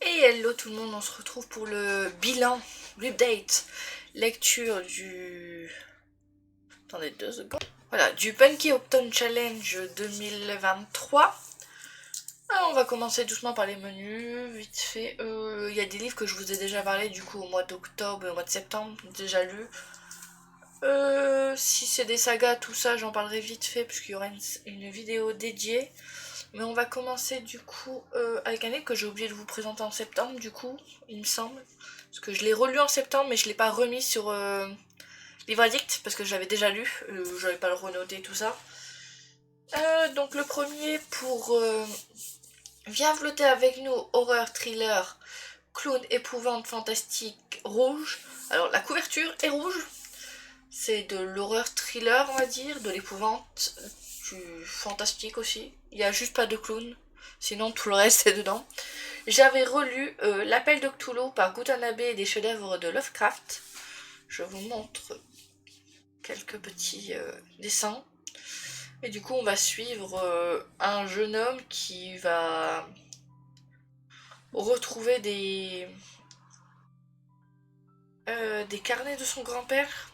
Et hello tout le monde, on se retrouve pour le bilan, l'update, lecture du... Attendez 2 secondes. Voilà, du Punky Upton Challenge 2023. Alors, on va commencer doucement par les menus, vite fait. Il y a des livres que je vous ai déjà parlé du coup au mois d'octobre et au mois de septembre, déjà lus. Si c'est des sagas, tout ça, j'en parlerai vite fait puisqu'il y aura une vidéo dédiée. Mais on va commencer du coup avec un livre que j'ai oublié de vous présenter en septembre du coup, il me semble. Parce que je l'ai relu en septembre mais je l'ai pas remis sur Livre Addict parce que je l'avais déjà lu, je n'avais pas le renoté tout ça. Donc le premier pour Viens flotter avec nous, horreur, thriller, clown, épouvante, fantastique, rouge. Alors la couverture est rouge, c'est de l'horreur thriller on va dire, de l'épouvante, du fantastique aussi. Il n'y a juste pas de clown, sinon tout le reste est dedans. J'avais relu L'appel de Cthulhu par Gutanabe et des chefs-d'œuvre de Lovecraft. Je vous montre quelques petits dessins. Et du coup on va suivre un jeune homme qui va retrouver des carnets de son grand-père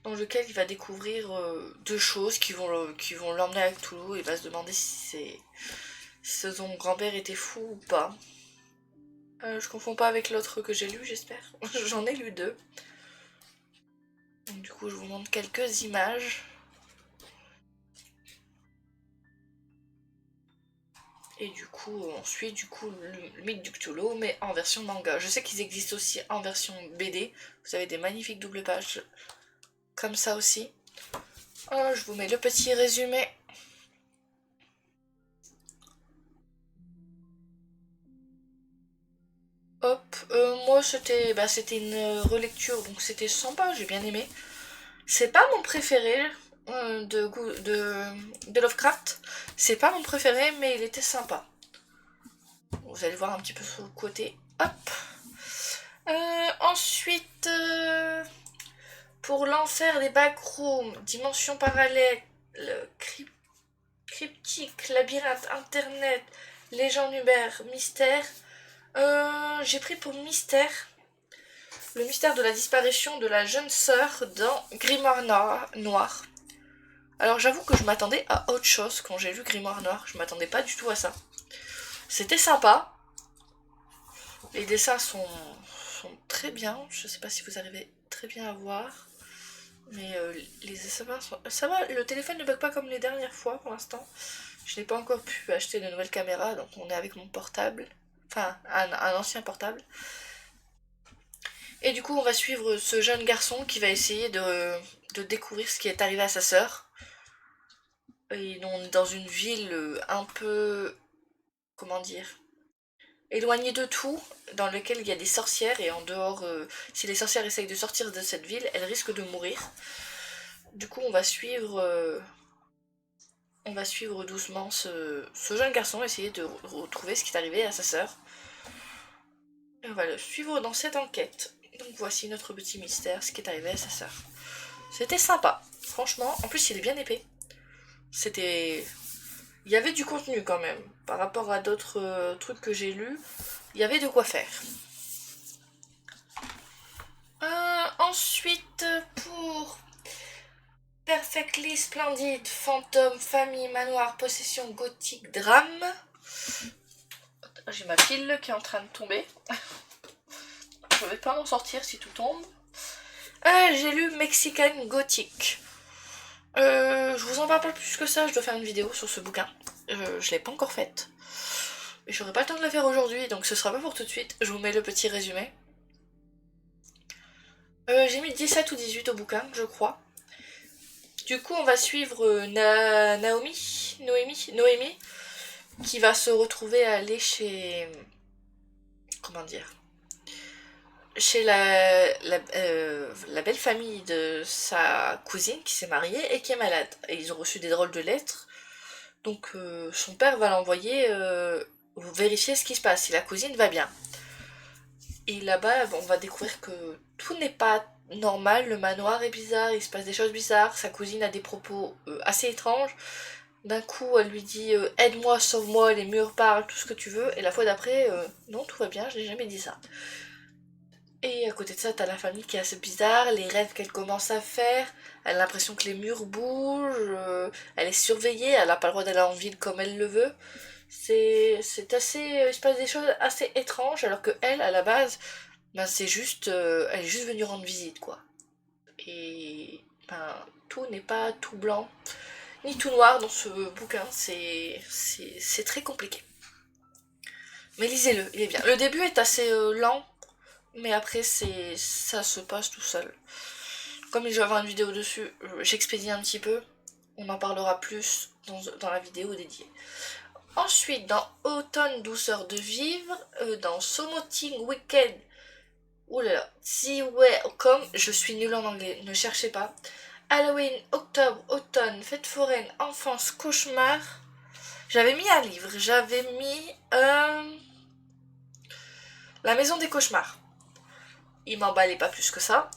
dans lequel il va découvrir deux choses qui vont l'emmener à Cthulhu. Il va se demander si son grand-père était fou ou pas. Je confonds pas avec l'autre que j'ai lu, j'espère. J'en ai lu 2. Donc, du coup, je vous montre quelques images. Et du coup, on suit du coup le mythe du Cthulhu, mais en version manga. Je sais qu'ils existent aussi en version BD. Vous avez des magnifiques doubles pages comme ça aussi. Je vous mets le petit résumé. Hop, moi c'était une relecture, donc c'était sympa, j'ai bien aimé. C'est pas mon préféré de Lovecraft. C'est pas mon préféré, mais il était sympa. Vous allez voir un petit peu sur le côté. Hop. Ensuite, pour l'enfer des backrooms, dimension parallèle, cryptique, labyrinthe, internet, légende Uber, mystère. J'ai pris pour mystère le mystère de la disparition de la jeune sœur dans Grimoire Noir. Alors j'avoue que je m'attendais à autre chose quand j'ai lu Grimoire Noir, je m'attendais pas du tout à ça. C'était sympa, les dessins sont très bien, je sais pas si vous arrivez très bien à voir, mais ça va, le téléphone ne bug pas comme les dernières fois pour l'instant. Je n'ai pas encore pu acheter de nouvelles caméras, donc on est avec mon portable, enfin un ancien portable. Et du coup on va suivre ce jeune garçon qui va essayer de découvrir ce qui est arrivé à sa sœur. Et on est dans une ville un peu, comment dire, éloignée de tout, dans lequel il y a des sorcières, et en dehors, si les sorcières essayent de sortir de cette ville, elles risquent de mourir. Du coup, on va suivre doucement ce jeune garçon, essayer de retrouver ce qui est arrivé à sa sœur. Et on va le suivre dans cette enquête. Donc voici notre petit mystère, ce qui est arrivé à sa sœur. C'était sympa, franchement. En plus, il est bien épais. Il y avait du contenu quand même. Par rapport à d'autres trucs que j'ai lus, il y avait de quoi faire. Ensuite, pour Perfectly Splendid, Fantôme, Famille, Manoir, Possession, Gothique, Drame. J'ai ma pile qui est en train de tomber. Je vais pas m'en sortir si tout tombe. J'ai lu Mexican Gothic. Je vous en parle pas plus que ça, je dois faire une vidéo sur ce bouquin. Je l'ai pas encore faite. Et j'aurai pas le temps de la faire aujourd'hui, donc ce sera pas pour tout de suite. Je vous mets le petit résumé. J'ai mis 17 ou 18 au bouquin, je crois. Du coup, on va suivre Noémie, qui va se retrouver à aller chez... Comment dire, chez la belle famille de sa cousine qui s'est mariée et qui est malade. Et ils ont reçu des drôles de lettres. Donc son père va l'envoyer vérifier ce qui se passe, si la cousine va bien. Et là-bas, on va découvrir que tout n'est pas normal, le manoir est bizarre, il se passe des choses bizarres, sa cousine a des propos assez étranges. D'un coup, elle lui dit aide-moi, sauve-moi, les murs parlent, tout ce que tu veux. Et la fois d'après, non, tout va bien, je n'ai jamais dit ça. Et à côté de ça, t'as la famille qui est assez bizarre, les rêves qu'elle commence à faire. Elle a l'impression que les murs bougent, elle est surveillée, elle n'a pas le droit d'aller en ville comme elle le veut. C'est assez. Il se passe des choses assez étranges, alors que elle, à la base, ben c'est juste. Elle est juste venue rendre visite, quoi. Et. Ben, tout n'est pas tout blanc, ni tout noir dans ce bouquin, c'est très compliqué. Mais lisez-le, il est bien. Le début est assez lent, mais après ça se passe tout seul. Comme je vais avoir une vidéo dessus, j'expédie un petit peu. On en parlera plus dans la vidéo dédiée. Ensuite, dans Automne douceur de vivre, dans Somoting Weekend, oulala, The Way Come, je suis nulle en anglais, ne cherchez pas. Halloween, octobre, automne, fête foraine, enfance, cauchemar. J'avais mis un livre, j'avais mis La maison des cauchemars. Il m'emballait pas plus que ça.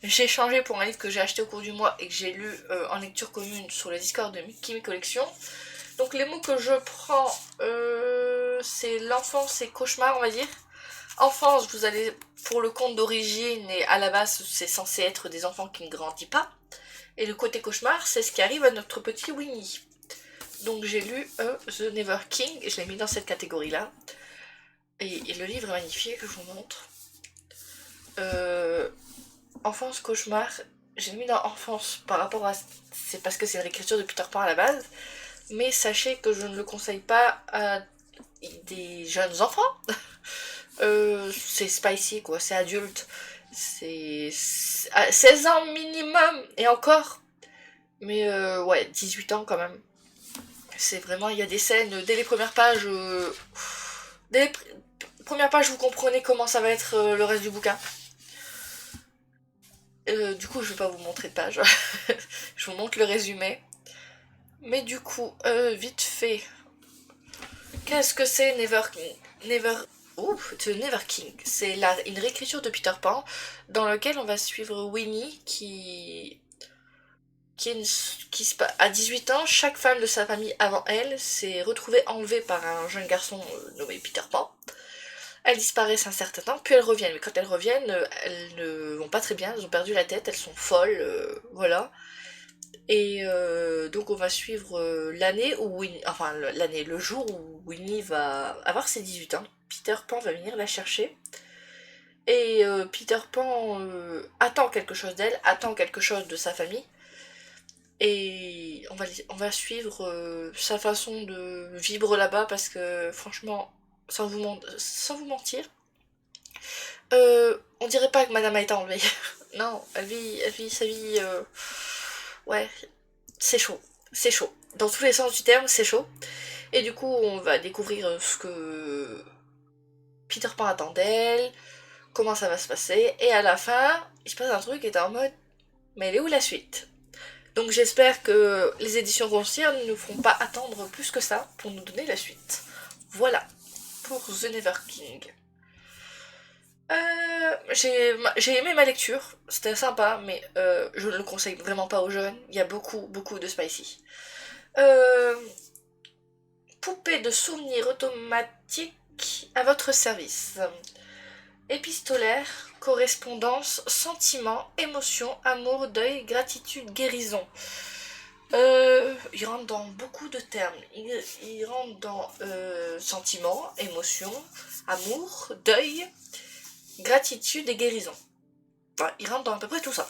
J'ai changé pour un livre que j'ai acheté au cours du mois et que j'ai lu en lecture commune sur le Discord de Kimi Collection. Donc les mots que je prends, c'est l'enfance et cauchemar, on va dire. Enfance, vous allez pour le conte d'origine et à la base c'est censé être des enfants qui ne grandissent pas. Et le côté cauchemar, c'est ce qui arrive à notre petit Winnie. Donc j'ai lu The Never King et je l'ai mis dans cette catégorie-là. Et le livre est magnifique, je vous montre. Enfance, cauchemar, j'ai mis dans enfance par rapport à... C'est parce que c'est une réécriture de Peter Pan à la base. Mais sachez que je ne le conseille pas à des jeunes enfants. C'est spicy quoi, c'est adulte. C'est à 16 ans minimum et encore. Mais ouais, 18 ans quand même. C'est vraiment, il y a des scènes, dès les premières pages, dès les premières pages vous comprenez comment ça va être le reste du bouquin. Du coup je vais pas vous montrer de page, je vous montre le résumé. Mais du coup, vite fait, qu'est-ce que c'est The Never King. C'est une réécriture de Peter Pan dans lequel on va suivre Winnie qui à 18 ans, chaque femme de sa famille avant elle s'est retrouvée enlevée par un jeune garçon nommé Peter Pan. Elles disparaissent un certain temps, puis elles reviennent. Mais quand elles reviennent, elles ne vont pas très bien, elles ont perdu la tête, elles sont folles, voilà. Et donc on va suivre l'année où Winnie, enfin l'année, le jour où Winnie va avoir ses 18 ans. Peter Pan va venir la chercher. Et Peter Pan attend quelque chose d'elle, attend quelque chose de sa famille. Et on va suivre sa façon de vivre là-bas parce que franchement, sans vous mentir, on dirait pas que Madame a été enlevée. Non, elle vit sa vie. Ouais, c'est chaud. C'est chaud. Dans tous les sens du terme, c'est chaud. Et du coup, on va découvrir ce que Peter Pan attend d'elle, comment ça va se passer. Et à la fin, il se passe un truc et t'es en mode, mais elle est où la suite? Donc j'espère que les éditions grossières ne nous feront pas attendre plus que ça pour nous donner la suite. Voilà, pour The Never King. J'ai aimé ma lecture, c'était sympa, mais je ne le conseille vraiment pas aux jeunes. Il y a beaucoup de spicy. Poupée de souvenirs automatique à votre service. Épistolaire, correspondance, sentiment, émotion, amour, deuil, gratitude, guérison. Il rentre dans beaucoup de termes. Il rentre dans sentiment, émotion, amour, deuil, gratitude et guérison. Enfin, il rentre dans à peu près tout ça.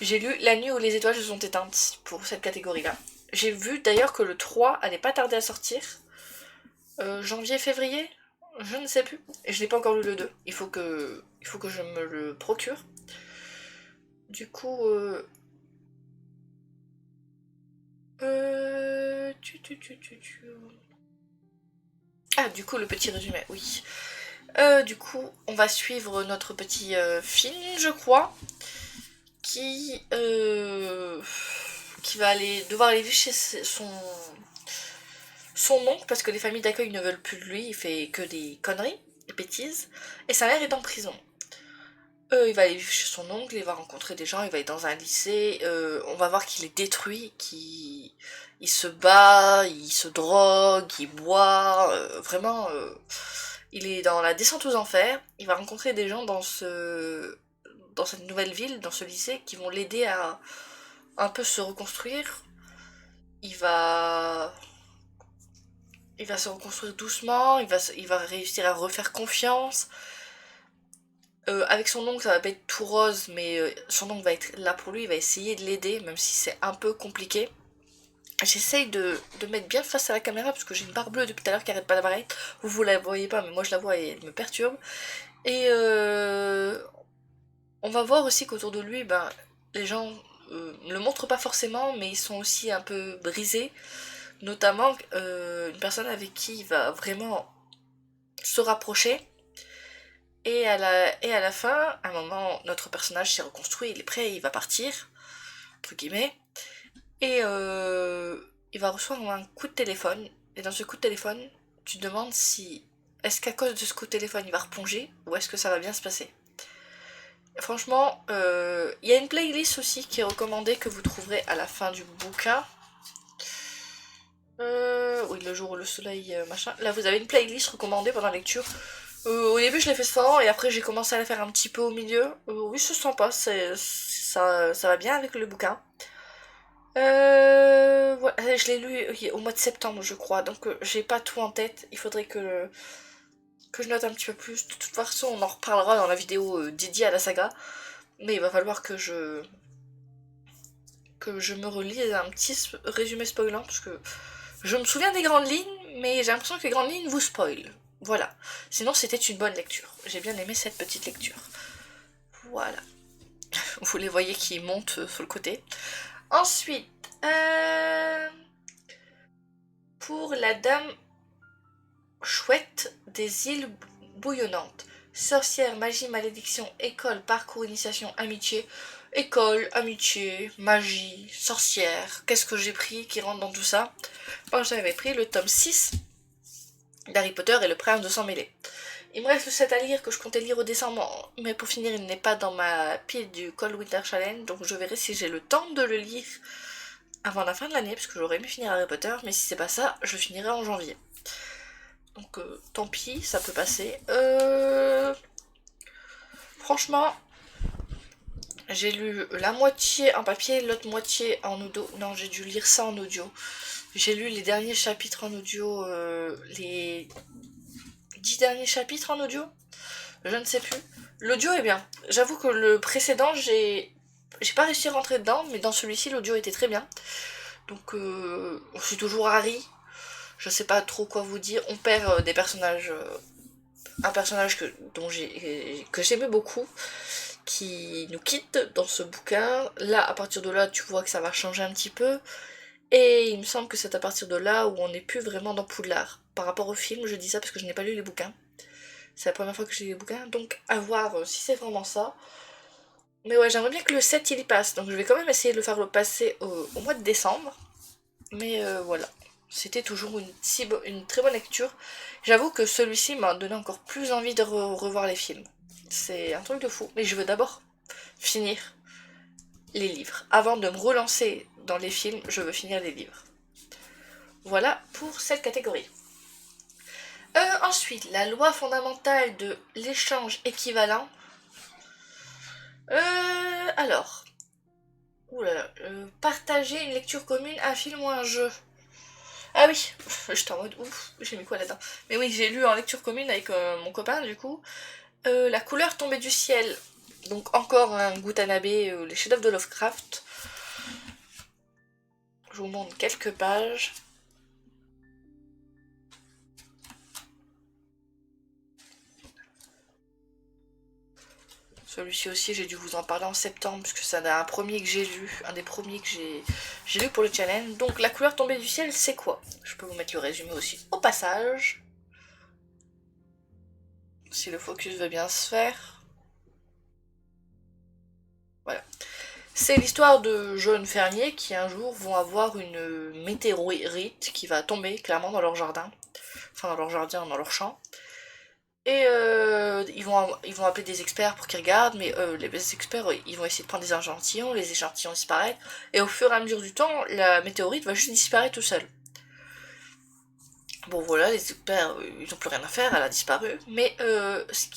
J'ai lu La nuit où les étoiles se sont éteintes pour cette catégorie-là. J'ai vu d'ailleurs que le 3 allait pas tarder à sortir. Janvier, février, je ne sais plus. Et je n'ai pas encore lu le 2. Il faut que je me le procure. Du coup, ah, du coup, le petit résumé, oui. Du coup, on va suivre notre petit film, je crois, qui va devoir aller vivre chez son oncle parce que les familles d'accueil ne veulent plus de lui, il fait que des conneries, des bêtises, et sa mère est en prison. Il va aller vivre chez son oncle, il va rencontrer des gens, il va être dans un lycée, on va voir qu'il est détruit, qu'il il se bat, il se drogue, il boit, vraiment, il est dans la descente aux enfers. Il va rencontrer des gens dans cette nouvelle ville, dans ce lycée, qui vont l'aider à un peu se reconstruire. Il va, il va se reconstruire doucement, il va réussir à refaire confiance. Avec son oncle, ça va pas être tout rose, mais son oncle va être là pour lui, il va essayer de l'aider, même si c'est un peu compliqué. J'essaye de mettre bien face à la caméra parce que j'ai une barre bleue depuis tout à l'heure qui arrête pas d'apparaître. Vous la voyez pas, mais moi je la vois et elle me perturbe. Et on va voir aussi qu'autour de lui, ben, les gens ne le montrent pas forcément, mais ils sont aussi un peu brisés. Notamment une personne avec qui il va vraiment se rapprocher. Et à la fin, à un moment, notre personnage s'est reconstruit, il est prêt, il va partir, entre guillemets. Et il va recevoir un coup de téléphone. Et dans ce coup de téléphone, tu te demandes si... Est-ce qu'à cause de ce coup de téléphone, il va replonger ou est-ce que ça va bien se passer? Franchement, il y a une playlist aussi qui est recommandée que vous trouverez à la fin du bouquin. Oui, le jour où le soleil, machin. Là, vous avez une playlist recommandée pendant la lecture. Au début, je l'ai fait sans, et après, j'ai commencé à la faire un petit peu au milieu. Oui, c'est sympa, ça va bien avec le bouquin. Voilà, je l'ai lu au mois de septembre, je crois, donc j'ai pas tout en tête. Il faudrait que je note un petit peu plus. De toute façon, on en reparlera dans la vidéo dédiée à la saga. Mais il va falloir que je me relise un petit résumé spoilant, parce que je me souviens des grandes lignes, mais j'ai l'impression que les grandes lignes vous spoilent. Voilà. Sinon, c'était une bonne lecture. J'ai bien aimé cette petite lecture. Voilà. Vous les voyez qui montent sur le côté. Ensuite, pour la dame chouette des îles bouillonnantes. Sorcière, magie, malédiction, école, parcours, initiation, amitié. École, amitié, magie, sorcière. Qu'est-ce que j'ai pris qui rentre dans tout ça? Moi, j'avais pris le tome 6 d'Harry Potter et le prince de sang mêlé. Il me reste le 7 à lire que je comptais lire au décembre, mais pour finir, il n'est pas dans ma pile du Cold Winter Challenge, donc je verrai si j'ai le temps de le lire avant la fin de l'année, parce que j'aurais aimé finir Harry Potter, mais si c'est pas ça, je finirai en janvier. Donc tant pis, ça peut passer. Franchement, j'ai lu la moitié en papier, l'autre moitié en audio. Non, j'ai dû lire ça en audio. J'ai lu les derniers chapitres en audio, les 10 derniers chapitres en audio. Je ne sais plus. L'audio est bien. J'avoue que le précédent, j'ai pas réussi à rentrer dedans, mais dans celui-ci, l'audio était très bien. Donc, c'est toujours Harry. Je sais pas trop quoi vous dire. On perd des personnages. Un personnage que j'aimais beaucoup, qui nous quitte dans ce bouquin. Là, à partir de là, tu vois que ça va changer un petit peu. Et il me semble que c'est à partir de là où on n'est plus vraiment dans Poudlard. Par rapport au film, je dis ça parce que je n'ai pas lu les bouquins. C'est la première fois que j'ai lu les bouquins, donc à voir si c'est vraiment ça. Mais ouais, j'aimerais bien que le 7 il y passe, donc je vais quand même essayer de le faire passer au mois de décembre. Mais voilà, c'était toujours une très bonne lecture. J'avoue que celui-ci m'a donné encore plus envie de revoir les films. C'est un truc de fou. Mais je veux d'abord finir les livres. Avant de me relancer dans les films, je veux finir les livres. Voilà pour cette catégorie. Ensuite, la loi fondamentale de l'échange équivalent. Alors. Oulala. Partager une lecture commune, un film ou un jeu. Ah oui, j'étais en mode ouf, j'ai mis quoi là-dedans? Mais oui, j'ai lu en lecture commune avec mon copain du coup. La couleur tombée du ciel. Donc encore un Gutanabe, les chefs-d'œuvre de Lovecraft. Je vous montre quelques pages. Celui-ci aussi, j'ai dû vous en parler en septembre, puisque c'est un premier que j'ai lu, un des premiers que j'ai lu pour le challenge. Donc la couleur tombée du ciel, c'est quoi? Je peux vous mettre le résumé aussi au passage. Si le focus veut bien se faire. Voilà. C'est l'histoire de jeunes fermiers qui un jour vont avoir une météorite qui va tomber clairement dans leur jardin. Enfin dans leur jardin, dans leur champ. Et ils vont appeler des experts pour qu'ils regardent, mais les experts, ils vont essayer de prendre des échantillons, les échantillons disparaissent, et au fur et à mesure du temps, la météorite va juste disparaître tout seul. Bon voilà, les experts, ils n'ont plus rien à faire, elle a disparu, mais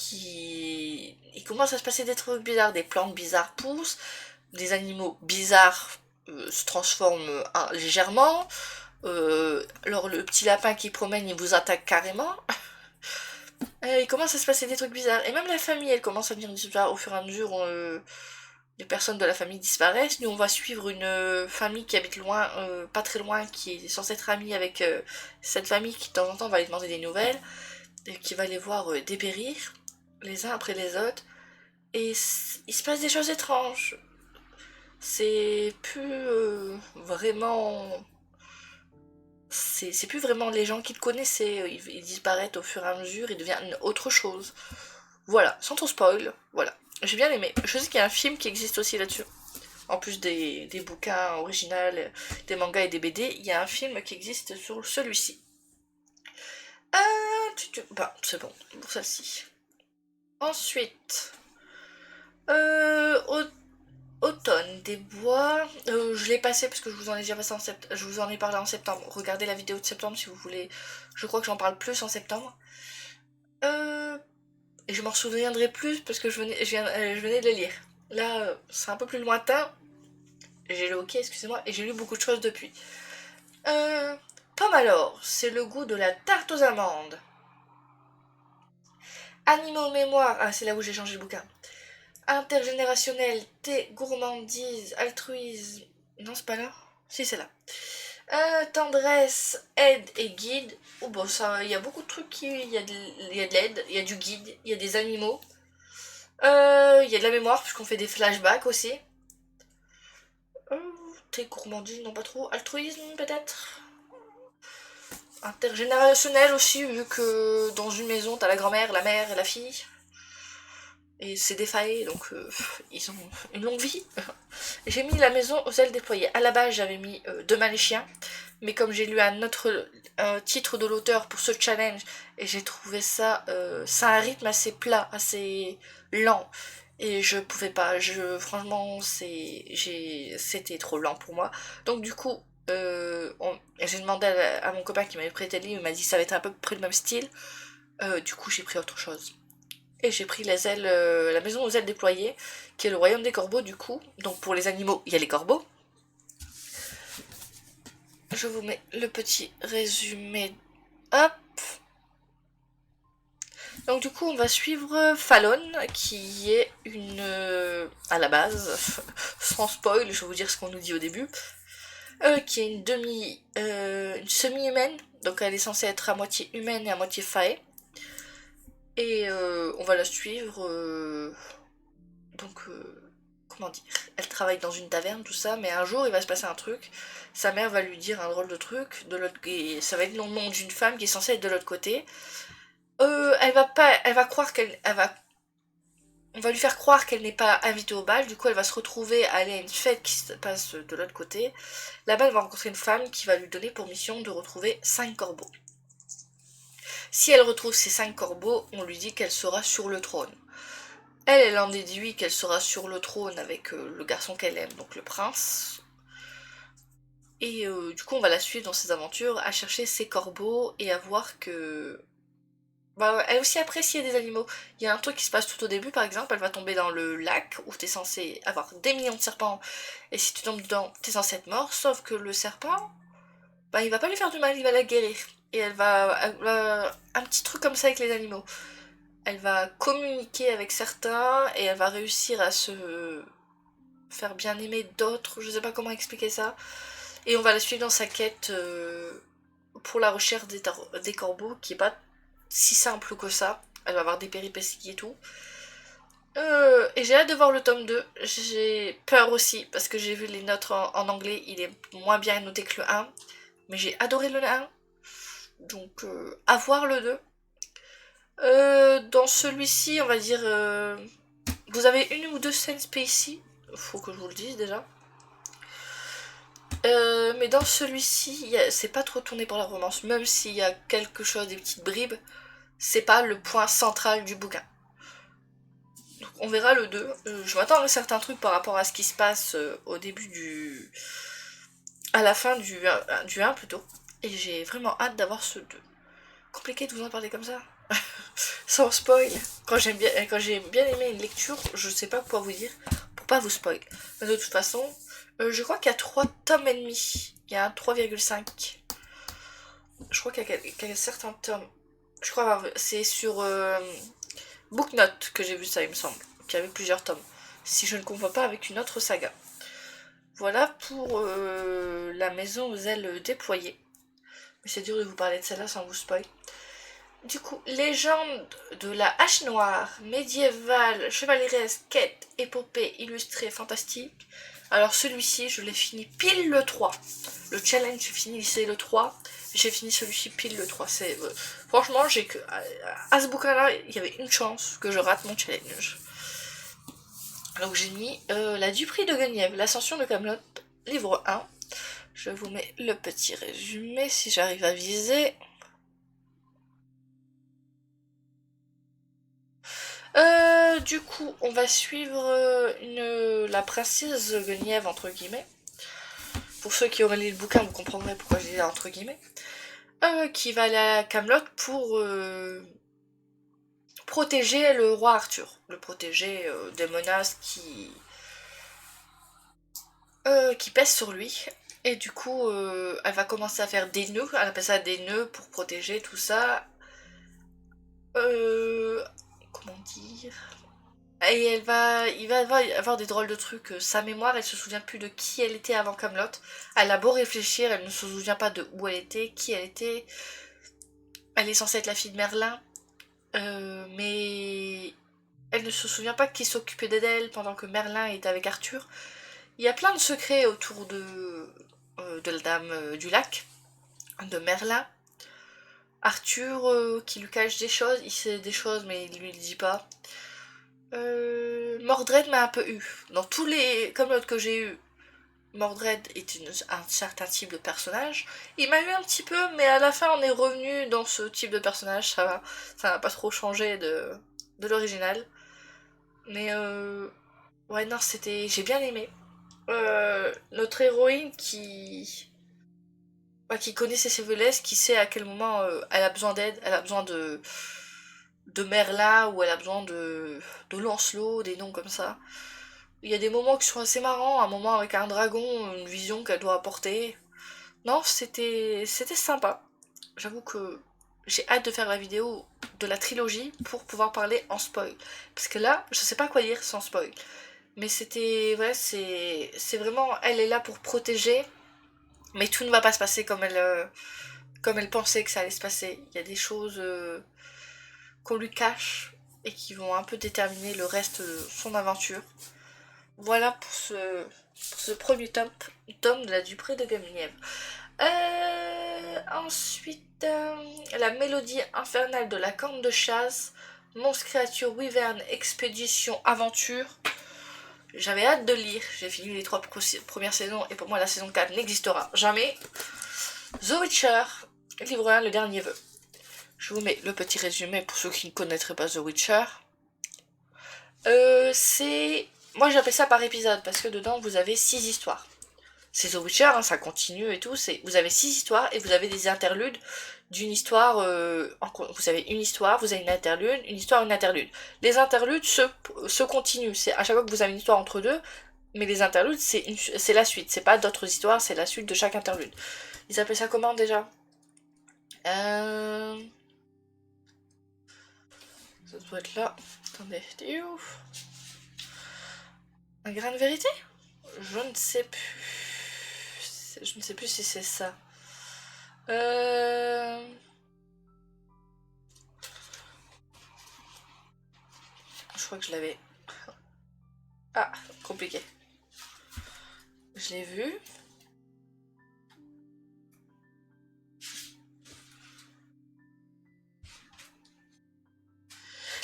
il commence à se passer des trucs bizarres, des plantes bizarres poussent, des animaux bizarres se transforment légèrement, alors le petit lapin qui promène, il vous attaque carrément. Il commence à se passer des trucs bizarres. Et même la famille, elle commence à devenir bizarre au fur et à mesure. Les personnes de la famille disparaissent. Nous, on va suivre une famille qui habite loin, pas très loin, qui est censée être amie avec cette famille qui, de temps en temps, va aller demander des nouvelles, et qui va les voir dépérir, les uns après les autres. Et il se passe des choses étranges. C'est plus vraiment c'est plus vraiment les gens qui le connaissaient, ils disparaissent au fur et à mesure, ils deviennent autre chose. Voilà, sans trop spoil, voilà. J'ai bien aimé. Je sais qu'il y a un film qui existe aussi là-dessus. En plus des bouquins originaux, des mangas et des BD, il y a un film qui existe sur celui-ci. Bah, c'est bon, pour celle-ci. Ensuite, automne des bois. Je l'ai passé parce que je vous en ai déjà passé en septembre. Je vous en ai parlé en septembre. Regardez la vidéo de septembre si vous voulez. Je crois que j'en parle plus en septembre. Et je m'en souviendrai plus parce que je venais de le lire. Là, c'est un peu plus lointain. J'ai le hockey, excusez-moi, et j'ai lu beaucoup de choses depuis. Euh, Pomme alors, c'est le goût de la tarte aux amandes. Animaux mémoire, ah c'est là où j'ai changé le bouquin. Intergénérationnel, thé, gourmandise, altruisme. Non, c'est pas là. Si, c'est là. Tendresse, aide et guide. Oh bon, ça, il y a beaucoup de trucs il y a de l'aide, il y a du guide, il y a des animaux. Il y a de la mémoire, puisqu'on fait des flashbacks aussi. T'es gourmandise, non pas trop. Altruisme, peut-être. Intergénérationnel aussi, vu que dans une maison, t'as la grand-mère, la mère et la fille. Et c'est défaillé, donc ils ont une longue vie. J'ai mis la maison aux ailes déployées. À la base, j'avais mis Demain les chiens. Mais comme j'ai lu un autre titre de l'auteur pour ce challenge, et j'ai trouvé ça, ça a un rythme assez plat, assez lent. Et je pouvais pas, franchement, c'était trop lent pour moi. Donc du coup, j'ai demandé à mon copain qui m'avait prêté le livre, il m'a dit que ça va être à peu près le même style. Du coup, j'ai pris autre chose. Et j'ai pris les ailes, la maison aux ailes déployées, qui est le royaume des corbeaux du coup. Donc pour les animaux, il y a les corbeaux. Je vous mets le petit résumé. Hop. Donc du coup, on va suivre Fallon, qui est une... à la base, sans spoil, je vais vous dire ce qu'on nous dit au début, qui est une semi-humaine, donc elle est censée être à moitié humaine et à moitié fae. Et on va la suivre, donc... comment dire, elle travaille dans une taverne, tout ça, mais un jour il va se passer un truc, sa mère va lui dire un drôle de truc, et ça va être le nom d'une femme qui est censée être de l'autre côté. Elle va croire on va lui faire croire qu'elle n'est pas invitée au bal, du coup elle va se retrouver à aller à une fête qui se passe de l'autre côté. Là-bas elle va rencontrer une femme qui va lui donner pour mission de retrouver 5 corbeaux. Si elle retrouve ces 5 corbeaux, on lui dit qu'elle sera sur le trône. Elle en déduit qu'elle sera sur le trône avec le garçon qu'elle aime, donc le prince. Et du coup, on va la suivre dans ses aventures, à chercher ses corbeaux et à voir que... Bah, elle aussi apprécie des animaux. Il y a un truc qui se passe tout au début, par exemple, elle va tomber dans le lac où t'es censé avoir des millions de serpents. Et si tu tombes dedans, t'es censé être mort, sauf que le serpent, bah, il va pas lui faire du mal, il va la guérir. Et elle va un petit truc comme ça avec les animaux. Elle va communiquer avec certains et elle va réussir à se faire bien aimer d'autres, je sais pas comment expliquer ça. Et on va la suivre dans sa quête pour la recherche des corbeaux, qui est pas si simple que ça. Elle va avoir des péripéties et tout. Et j'ai hâte de voir le tome 2. J'ai peur aussi, parce que j'ai vu les notes en anglais, il est moins bien noté que le 1. Mais j'ai adoré le 1. Donc, à voir le 2. Dans celui-ci, on va dire... vous avez une ou deux scènes spacey. Faut que je vous le dise déjà. Mais dans celui-ci, c'est pas trop tourné par la romance, même s'il y a quelque chose, des petites bribes. c'est pas le point central du bouquin. Donc on verra le 2. Je m'attends à certains trucs par rapport à ce qui se passe au début du... à la fin du 1 plutôt. Et j'ai vraiment hâte d'avoir ce 2. Compliqué de vous en parler comme ça. Sans spoil. Quand j'ai bien aimé une lecture, je sais pas quoi vous dire pour pas vous spoil. Mais de toute façon, je crois qu'il y a 3 tomes et demi. Il y a un 3,5. Je crois qu'il y a certains tomes. Je crois c'est sur Booknote que j'ai vu ça, il me semble. Qu'il y avait plusieurs tomes. Si je ne confonds pas avec une autre saga. Voilà pour la maison aux ailes déployées. Mais c'est dur de vous parler de celle-là sans vous spoil. Du coup, légende de la hache noire, médiévale, chevaleresque, quête, épopée, illustrée, fantastique. Alors celui-ci, je l'ai fini pile le 3. Le challenge, j'ai fini c'est le 3. J'ai fini celui-ci pile le 3. Franchement, j'ai que à ce bouquin-là, il y avait une chance que je rate mon challenge. Donc j'ai mis la Duperie de Guenièvre, l'ascension de Camelot, livre 1. Je vous mets le petit résumé si j'arrive à viser. Du coup, on va suivre la princesse Guenièvre, entre guillemets. Pour ceux qui auraient lu le bouquin, vous comprendrez pourquoi je dis entre guillemets. Qui va aller à Camelot pour protéger le roi Arthur. Le protéger des menaces qui pèsent sur lui. Et du coup, elle va commencer à faire des nœuds. Elle appelle ça des nœuds pour protéger tout ça. Comment dire? Et il va avoir des drôles de trucs. Sa mémoire, elle se souvient plus de qui elle était avant Camelot. Elle a beau réfléchir, elle ne se souvient pas de où elle était, qui elle était. Elle est censée être la fille de Merlin, mais elle ne se souvient pas qui s'occupait d'elle pendant que Merlin était avec Arthur. Il y a plein de secrets autour de la dame du lac, de Merlin. Arthur qui lui cache des choses, il sait des choses mais il lui le dit pas. Mordred m'a un peu eu. Dans tous les Camelot que j'ai eu, Mordred est un certain type de personnage. Il m'a eu un petit peu, mais à la fin on est revenu dans ce type de personnage, ça n'a pas trop changé de l'original. Mais ouais non j'ai bien aimé. Notre héroïne qui connaît ses faiblesses, qui sait à quel moment elle a besoin d'aide, elle a besoin de Merlin ou elle a besoin de Lancelot, des noms comme ça. Il y a des moments qui sont assez marrants, un moment avec un dragon, une vision qu'elle doit apporter. Non, c'était sympa. J'avoue que j'ai hâte de faire la vidéo de la trilogie pour pouvoir parler en spoil. Parce que là, je sais pas quoi dire sans spoil. Mais ouais, c'est vraiment, elle est là pour protéger, mais tout ne va pas se passer comme elle pensait que ça allait se passer. Il y a des choses qu'on lui cache et qui vont un peu déterminer le reste de son aventure. Voilà pour ce premier tome de la Duprée de Guenièvre. Ensuite, la mélodie infernale de la corne de chasse, monstre créature wyvern expédition aventure. J'avais hâte de lire, j'ai fini les 3 premières saisons et pour moi la saison 4 n'existera jamais. The Witcher, livre 1, le dernier vœu. Je vous mets le petit résumé pour ceux qui ne connaîtraient pas The Witcher. Moi j'appelle ça par épisode parce que dedans vous avez 6 histoires. C'est The Witcher, hein, ça continue et tout. Vous avez 6 histoires et vous avez des interludes d'une histoire. Vous avez une histoire, vous avez une interlude, une histoire, une interlude. Les interludes se continuent. C'est à chaque fois que vous avez une histoire entre deux, mais les interludes c'est la suite. C'est pas d'autres histoires, c'est la suite de chaque interlude. Ils appellent ça comment déjà? Ça doit être là. Attendez, t'es où? Un grain de vérité? Je ne sais plus. Je ne sais plus si c'est ça. Je crois que je l'avais. Ah, compliqué. Je l'ai vu.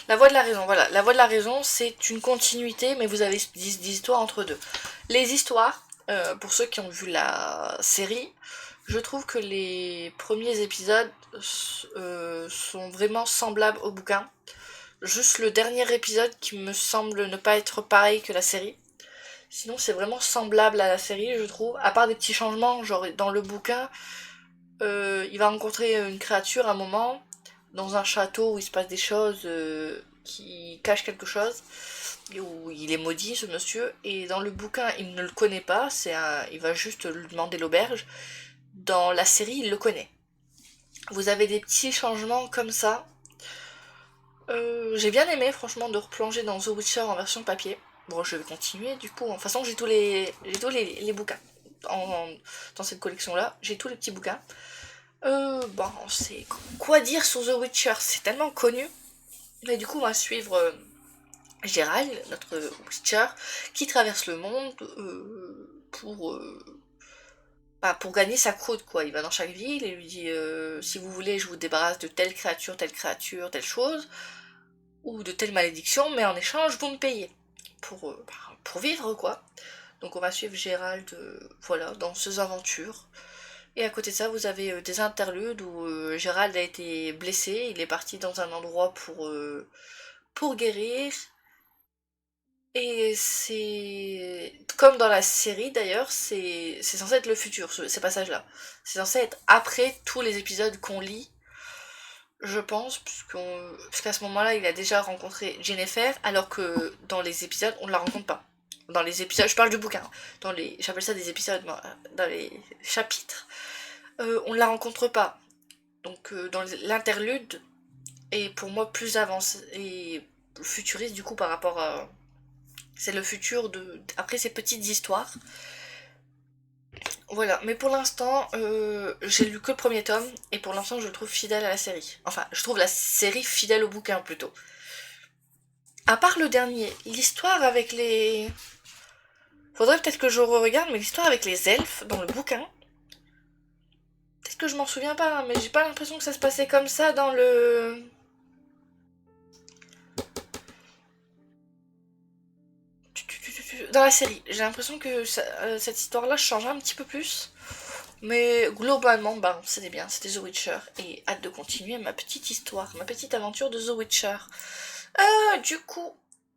La voie de la raison, voilà. La voie de la raison, c'est une continuité, mais vous avez des histoires entre deux. Les histoires, pour ceux qui ont vu la série, je trouve que les premiers épisodes sont vraiment semblables au bouquin. Juste le dernier épisode qui me semble ne pas être pareil que la série. Sinon c'est vraiment semblable à la série je trouve, à part des petits changements, genre dans le bouquin, il va rencontrer une créature à un moment, dans un château où il se passe des choses qui cachent quelque chose, où il est maudit ce monsieur, et dans le bouquin il ne le connaît pas, il va juste lui demander l'auberge. Dans la série il le connaît. Vous avez des petits changements comme ça. J'ai bien aimé franchement de replonger dans The Witcher en version papier. Bon, je vais continuer du coup. De toute façon, j'ai tous les bouquins dans cette collection là. J'ai tous les petits bouquins. Bon, c'est quoi dire sur The Witcher? C'est tellement connu. Mais du coup, on va suivre Gérald, notre Witcher, qui traverse le monde pour gagner sa croûte, quoi. Il va dans chaque ville et lui dit si vous voulez, je vous débarrasse de telle créature, telle chose, ou de telle malédiction, mais en échange, vous me payez pour vivre, quoi. Donc on va suivre Gérald, voilà, dans ses aventures. Et à côté de ça, vous avez des interludes où Gérald a été blessé, il est parti dans un endroit pour guérir. Et c'est comme dans la série d'ailleurs, c'est censé être le futur, ces passages-là. C'est censé être après tous les épisodes qu'on lit, je pense, parce qu'à ce moment-là, il a déjà rencontré Jennifer, alors que dans les épisodes, on ne la rencontre pas. Dans les épisodes, je parle du bouquin, j'appelle ça des épisodes, moi, dans les chapitres, on ne la rencontre pas. Donc dans l'interlude est pour moi plus avancé et futuriste du coup par rapport à... C'est le futur après ces petites histoires. Voilà, mais pour l'instant, j'ai lu que le premier tome, et pour l'instant, je le trouve fidèle à la série. Enfin, je trouve la série fidèle au bouquin, plutôt. À part le dernier, l'histoire avec les... Faudrait peut-être que je re-regarde, mais l'histoire avec les elfes, dans le bouquin... Peut-être que je m'en souviens pas, hein, mais j'ai pas l'impression que ça se passait comme ça dans le... Dans la série. J'ai l'impression que cette histoire-là change un petit peu plus. Mais globalement, bah, c'était bien, c'était The Witcher. Et hâte de continuer ma petite histoire, ma petite aventure de The Witcher. Du coup,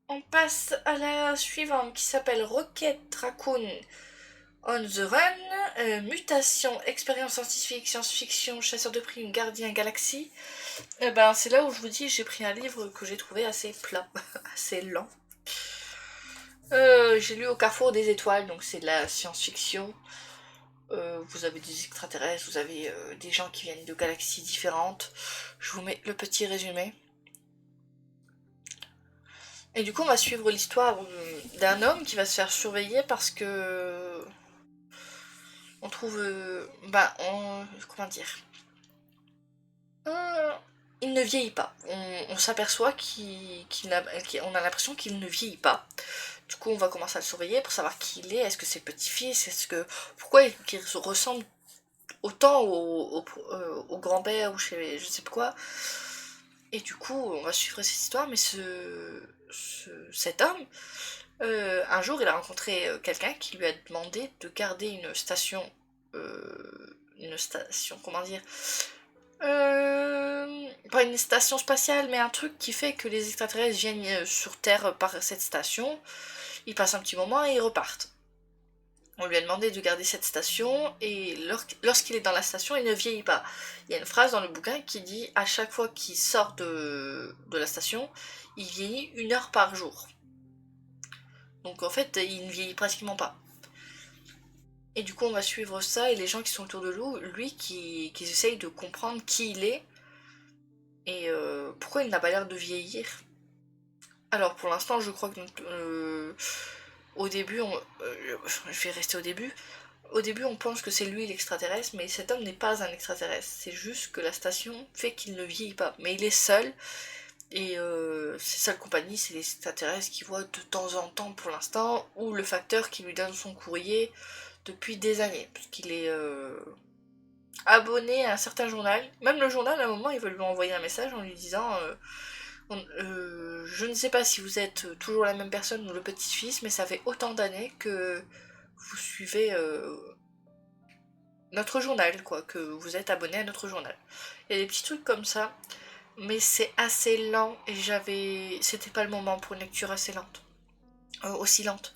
on passe à la suivante qui s'appelle Rocket Raccoon on the Run. Mutation, expérience scientifique, science-fiction, chasseur de primes, gardien galaxie. Ben, c'est là où je vous dis, j'ai pris un livre que j'ai trouvé assez plat, assez lent. J'ai lu Au Carrefour des Étoiles, donc c'est de la science-fiction. Vous avez des extraterrestres, vous avez des gens qui viennent de galaxies différentes. Je vous mets le petit résumé. Et du coup, on va suivre l'histoire d'un homme qui va se faire surveiller parce que on trouve, comment dire, il ne vieillit pas. On s'aperçoit qu'on a l'impression qu'il ne vieillit pas. Du coup, on va commencer à le surveiller pour savoir qui il est. Est-ce que c'est le petit-fils? Pourquoi il ressemble autant au grand-père ou je sais pas quoi. Et du coup, on va suivre cette histoire, mais cet homme, un jour, il a rencontré quelqu'un qui lui a demandé de garder comment dire, pas une station spatiale, mais un truc qui fait que les extraterrestres viennent sur Terre par cette station, ils passent un petit moment et ils repartent. On lui a demandé de garder cette station et lorsqu'il est dans la station, il ne vieillit pas. Il y a une phrase dans le bouquin qui dit à chaque fois qu'il sort de la station, il vieillit 1 heure par jour. Donc en fait, il ne vieillit pratiquement pas. Et du coup, on va suivre ça et les gens qui sont autour de lui qui essayent de comprendre qui il est et pourquoi il n'a pas l'air de vieillir. Alors pour l'instant, je crois que au début, je vais rester au début. Au début, on pense que c'est lui l'extraterrestre, mais cet homme n'est pas un extraterrestre. C'est juste que la station fait qu'il ne vieillit pas. Mais il est seul, et ses seules compagnies, c'est les extraterrestres qu'il voit de temps en temps pour l'instant, ou le facteur qui lui donne son courrier depuis des années, puisqu'il est abonné à un certain journal. Même le journal, à un moment, il veut lui envoyer un message en lui disant je ne sais pas si vous êtes toujours la même personne ou le petit-fils, mais ça fait autant d'années que vous suivez notre journal, quoi, que vous êtes abonné à notre journal. Il y a des petits trucs comme ça, mais c'est assez lent et c'était pas le moment pour une lecture assez lente, aussi lente.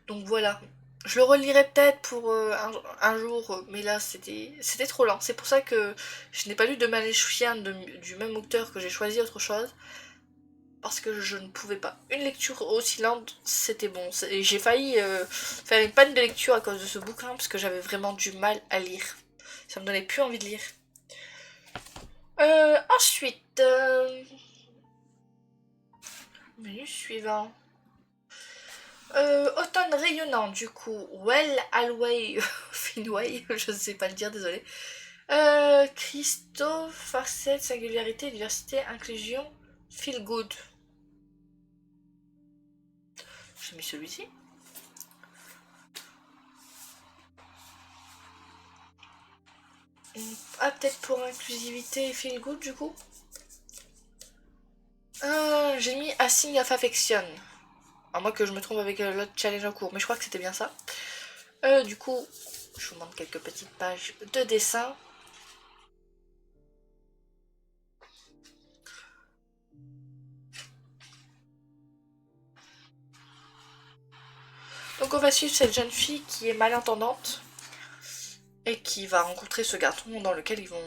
Donc voilà, je le relirai peut-être pour un jour, mais là c'était trop lent. C'est pour ça que je n'ai pas lu de Maléchien du même auteur, que j'ai choisi autre chose. Parce que je ne pouvais pas. Une lecture aussi lente, c'était bon. Et j'ai failli faire une panne de lecture à cause de ce bouquin, parce que j'avais vraiment du mal à lire. Ça me donnait plus envie de lire. Ensuite, menu suivant. Automne rayonnant, du coup. Well, Alway, Finway, je ne sais pas le dire, désolé. Christophe, Farcette, singularité, diversité, inclusion, feel good. J'ai mis celui-ci. Ah, peut-être pour inclusivité et feel good, du coup. J'ai mis A Thing of Affection. À moins que je me trompe avec l'autre challenge en cours, mais je crois que c'était bien ça. Du coup, je vous montre quelques petites pages de dessin. Donc on va suivre cette jeune fille qui est malentendante et qui va rencontrer ce garçon dans lequel ils vont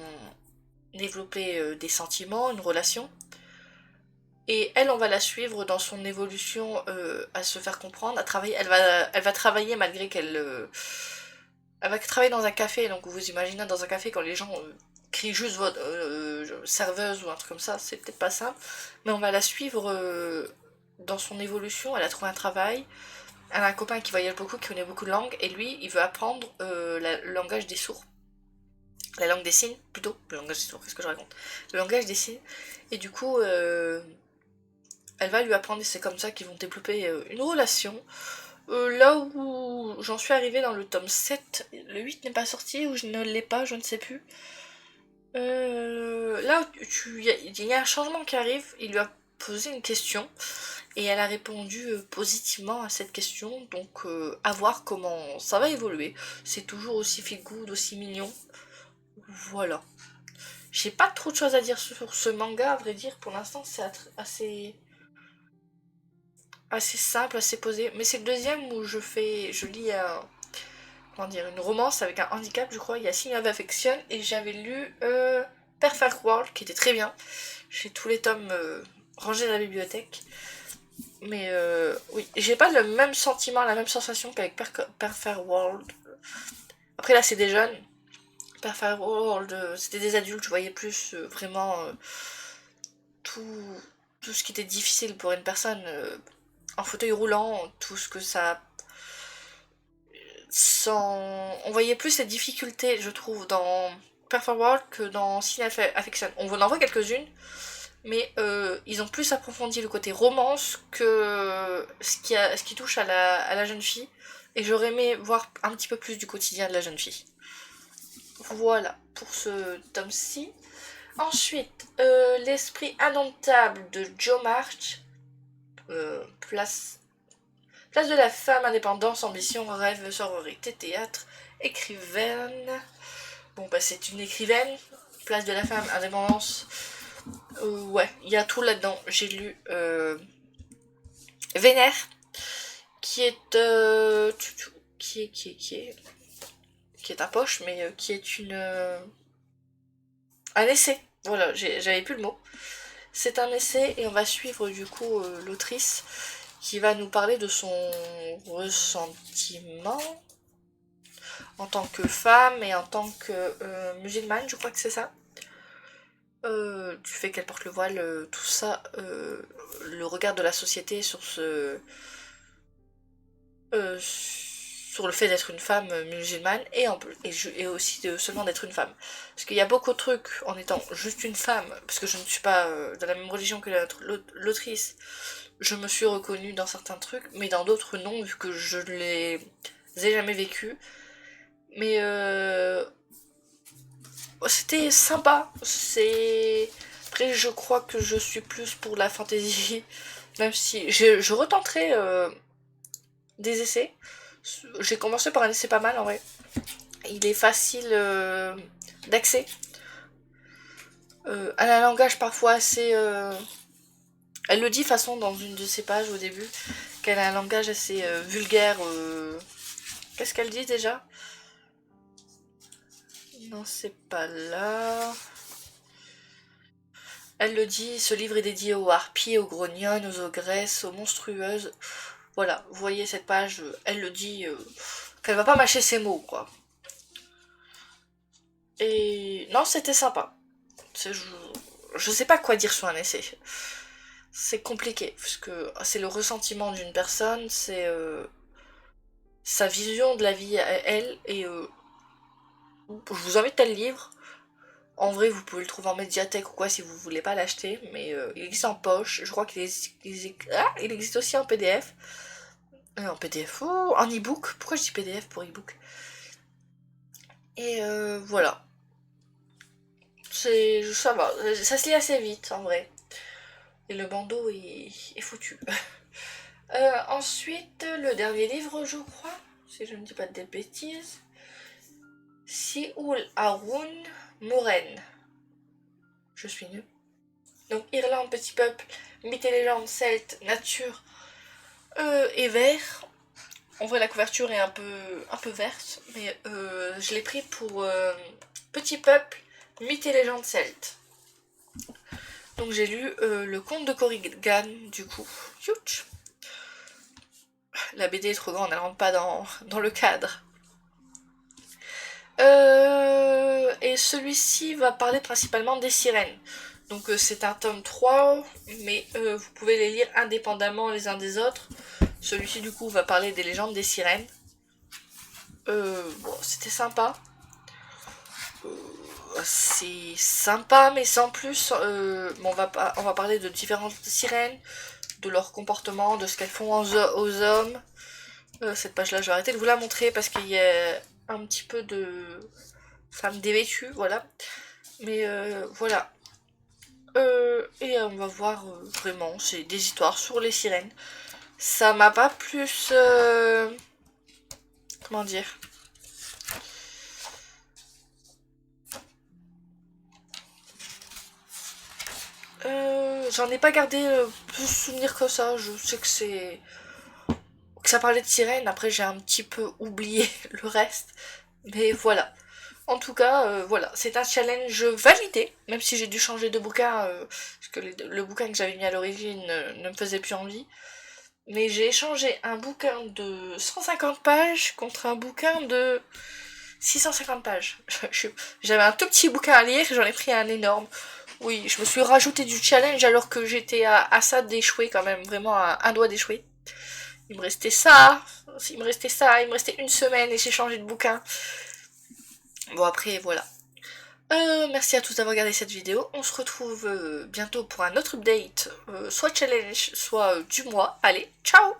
développer des sentiments, une relation. Et elle, on va la suivre dans son évolution à se faire comprendre, à travailler. Elle va travailler malgré qu'elle... elle va travailler dans un café, donc vous imaginez dans un café quand les gens crient juste votre serveuse ou un truc comme ça, c'est peut-être pas simple. Mais on va la suivre dans son évolution, elle a trouvé un travail. Elle a un copain qui voyage beaucoup, qui connaît beaucoup de langues, et lui, il veut apprendre le langage des sourds. La langue des signes, plutôt. Le langage des sourds, qu'est-ce que je raconte? Le langage des signes. Et du coup, elle va lui apprendre, et c'est comme ça qu'ils vont développer une relation. Là où j'en suis arrivée dans le tome 7, le 8 n'est pas sorti, ou je ne l'ai pas, je ne sais plus. Là, il y a un changement qui arrive, il lui a posé une question, et elle a répondu positivement à cette question, donc à voir comment ça va évoluer. C'est toujours aussi feel good, aussi mignon. Voilà. J'ai pas trop de choses à dire sur ce manga, à vrai dire, pour l'instant c'est assez simple, assez posé. Mais c'est le deuxième où je lis comment dire, une romance avec un handicap, je crois. Il y a Thing of Affection et j'avais lu Perfect World qui était très bien. J'ai tous les tomes rangés dans la bibliothèque. Mais oui, j'ai pas le même sentiment, la même sensation qu'avec Perfect World. Après là c'est des jeunes. Perfect World, c'était des adultes, je voyais plus vraiment tout, tout ce qui était difficile pour une personne en fauteuil roulant, tout ce que ça... On voyait plus les difficultés, je trouve, dans Perfect World que dans Sin Affection. On en voit quelques-unes, mais ils ont plus approfondi le côté romance que ce qui touche à la jeune fille. Et j'aurais aimé voir un petit peu plus du quotidien de la jeune fille. Voilà pour ce tome-ci. Ensuite, l'esprit indomptable de Joe March. Place de la femme, indépendance, ambition, rêve, sororité, théâtre, écrivaine. Bon bah c'est une écrivaine. Place de la femme, indépendance. Ouais, il y a tout là-dedans. J'ai lu Vénère, qui est qui est un poche, mais qui est un essai. Voilà, j'avais plus le mot. C'est un essai et on va suivre du coup l'autrice qui va nous parler de son ressentiment en tant que femme et en tant que musulmane, je crois que c'est ça. Du fait qu'elle porte le voile, tout ça, le regard de la société sur sur le fait d'être une femme musulmane et aussi seulement d'être une femme. Parce qu'il y a beaucoup de trucs en étant juste une femme, parce que je ne suis pas dans la même religion que l'autrice, je me suis reconnue dans certains trucs, mais dans d'autres non, vu que je ne les ai jamais vécus. Mais c'était sympa. Après, je crois que je suis plus pour la fantasy, même si je retenterai des essais. J'ai commencé par un essai pas mal en vrai. Il est facile d'accès. Elle a un langage parfois assez... Elle le dit de façon dans une de ses pages au début, qu'elle a un langage assez vulgaire. Qu'est-ce qu'elle dit déjà? Non, c'est pas là. Elle le dit, ce livre est dédié aux harpies, aux grognonnes, aux ogresses, aux monstrueuses. Voilà, vous voyez cette page, elle le dit, qu'elle va pas mâcher ses mots, quoi. Et non, c'était sympa. Je sais pas quoi dire sur un essai. C'est compliqué, parce que c'est le ressentiment d'une personne, c'est sa vision de la vie à elle, et je vous invite à le lire. En vrai, vous pouvez le trouver en médiathèque ou quoi si vous voulez pas l'acheter, mais il existe en poche. Je crois il existe aussi en PDF. En PDF, oh, en e-book. Pourquoi je dis PDF pour e-book? Et voilà. Ça va, ça se lit assez vite en vrai. Et le bandeau est foutu. Ensuite, le dernier livre, je crois, si je ne dis pas de bêtises. Sioul Haroun Moren. Je suis nulle. Donc Irlande, petit peuple, mythes et légendes, celtes, nature et vert. En vrai, la couverture est un peu verte, mais je l'ai pris pour petit peuple, mythes et légendes, celtes. Donc j'ai lu le conte de Corrigan, du coup. Youch. La BD est trop grande, elle rentre pas dans le cadre. Et celui-ci va parler principalement des sirènes. Donc c'est un tome 3, mais vous pouvez les lire indépendamment les uns des autres. Celui-ci du coup va parler des légendes des sirènes. Bon, c'était sympa. C'est sympa mais sans plus. Bon, on va parler de différentes sirènes, de leur comportement, de ce qu'elles font aux hommes. Cette page-là, je vais arrêter de vous la montrer parce qu'il y a un petit peu de femmes dévêtues, voilà. Mais voilà. Et on va voir vraiment, c'est des histoires sur les sirènes. Ça m'a pas plus... comment dire? J'en ai pas gardé plus souvenir que ça. Je sais que ça parlait de sirènes. Après, j'ai un petit peu oublié le reste. Mais voilà. En tout cas, voilà, c'est un challenge validé, même si j'ai dû changer de bouquin, parce que le bouquin que j'avais mis à l'origine ne me faisait plus envie. Mais j'ai échangé un bouquin de 150 pages contre un bouquin de 650 pages. J'avais un tout petit bouquin à lire, j'en ai pris un énorme. Oui, je me suis rajouté du challenge alors que j'étais à ça d'échouer quand même, vraiment à un doigt d'échouer. Il me restait ça, il me restait une semaine et j'ai changé de bouquin. Bon après, voilà. Merci à tous d'avoir regardé cette vidéo. On se retrouve bientôt pour un autre update, soit challenge, soit du mois. Allez, ciao!